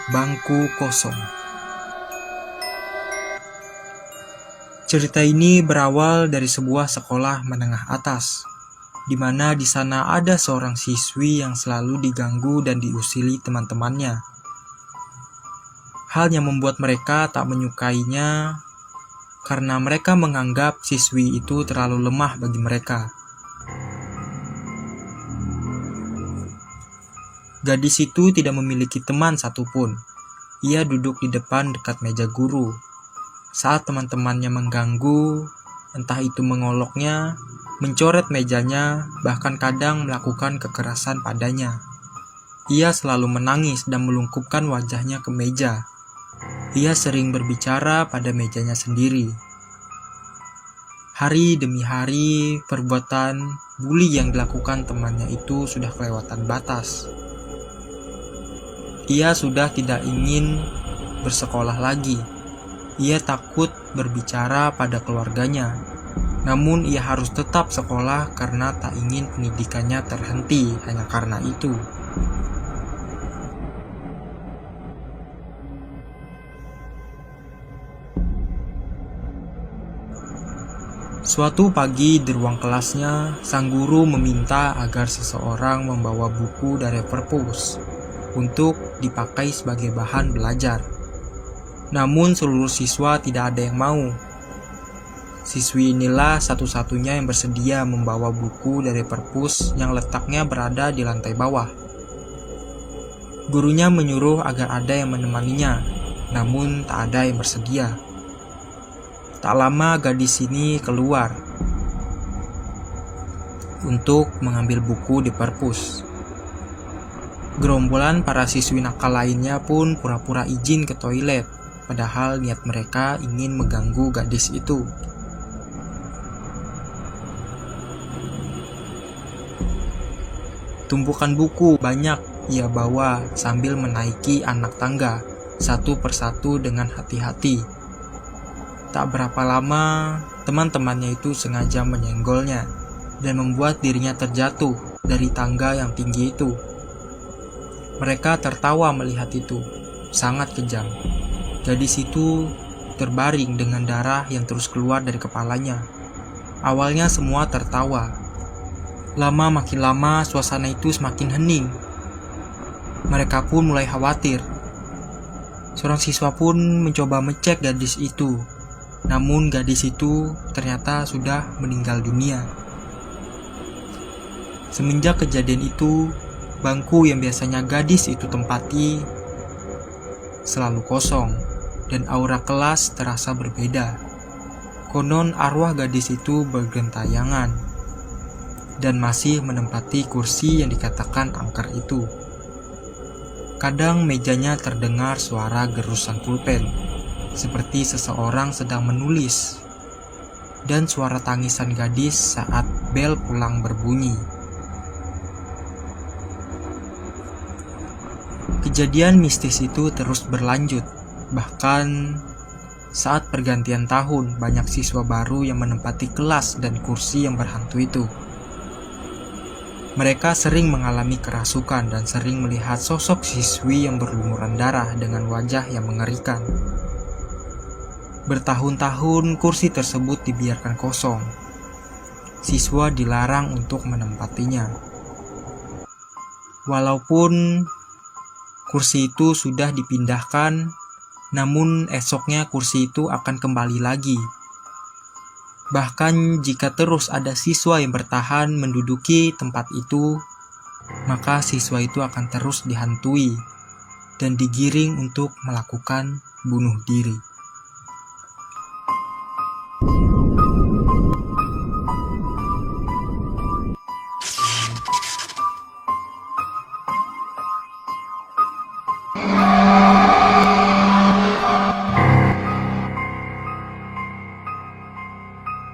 Bangku kosong. Cerita ini berawal dari sebuah sekolah menengah atas, di mana di sana ada seorang siswi yang selalu diganggu dan diusili teman-temannya. Hal yang membuat mereka tak menyukainya karena mereka menganggap siswi itu terlalu lemah bagi mereka. Gadis itu tidak memiliki teman satupun. Ia duduk di depan dekat meja guru. Saat teman-temannya mengganggu, entah itu mengoloknya, mencoret mejanya, bahkan kadang melakukan kekerasan padanya. Ia selalu menangis dan melungkupkan wajahnya ke meja. Ia sering berbicara pada mejanya sendiri. Hari demi hari, perbuatan bully yang dilakukan temannya itu sudah kelewatan batas. Ia sudah tidak ingin bersekolah lagi. Ia takut berbicara pada keluarganya. Namun ia harus tetap sekolah karena tak ingin pendidikannya terhenti hanya karena itu. Suatu pagi di ruang kelasnya, sang guru meminta agar seseorang membawa buku dari perpus untuk dipakai sebagai bahan belajar. Namun seluruh siswa tidak ada yang mau. Siswi inilah satu-satunya yang bersedia membawa buku dari perpus yang letaknya berada di lantai bawah. Gurunya menyuruh agar ada yang menemaninya, namun tak ada yang bersedia. Tak lama gadis ini keluar untuk mengambil buku di perpus. Gerombolan para siswi nakal lainnya pun pura-pura izin ke toilet, padahal niat mereka ingin mengganggu gadis itu. Tumpukan buku banyak ia bawa sambil menaiki anak tangga, satu persatu dengan hati-hati. Tak berapa lama, teman-temannya itu sengaja menyenggolnya dan membuat dirinya terjatuh dari tangga yang tinggi itu. Mereka tertawa melihat itu, sangat kejam. Gadis itu terbaring dengan darah yang terus keluar dari kepalanya. Awalnya semua tertawa. Makin lama suasana itu semakin hening. Mereka pun mulai khawatir. Seorang siswa pun mencoba mengecek gadis itu. Namun gadis itu ternyata sudah meninggal dunia. Semenjak kejadian itu, bangku yang biasanya gadis itu tempati selalu kosong dan aura kelas terasa berbeda. Konon arwah gadis itu bergentayangan dan masih menempati kursi yang dikatakan angker itu. Kadang mejanya terdengar suara gerusan pulpen, seperti seseorang sedang menulis, dan suara tangisan gadis saat bel pulang berbunyi. Kejadian mistis itu terus berlanjut, bahkan saat pergantian tahun banyak siswa baru yang menempati kelas dan kursi yang berhantu itu. Mereka sering mengalami kerasukan dan sering melihat sosok siswi yang berlumuran darah dengan wajah yang mengerikan. Bertahun-tahun kursi tersebut dibiarkan kosong. Siswa dilarang untuk menempatinya. Walaupun kursi itu sudah dipindahkan, namun esoknya kursi itu akan kembali lagi. Bahkan jika terus ada siswa yang bertahan menduduki tempat itu, maka siswa itu akan terus dihantui dan digiring untuk melakukan bunuh diri.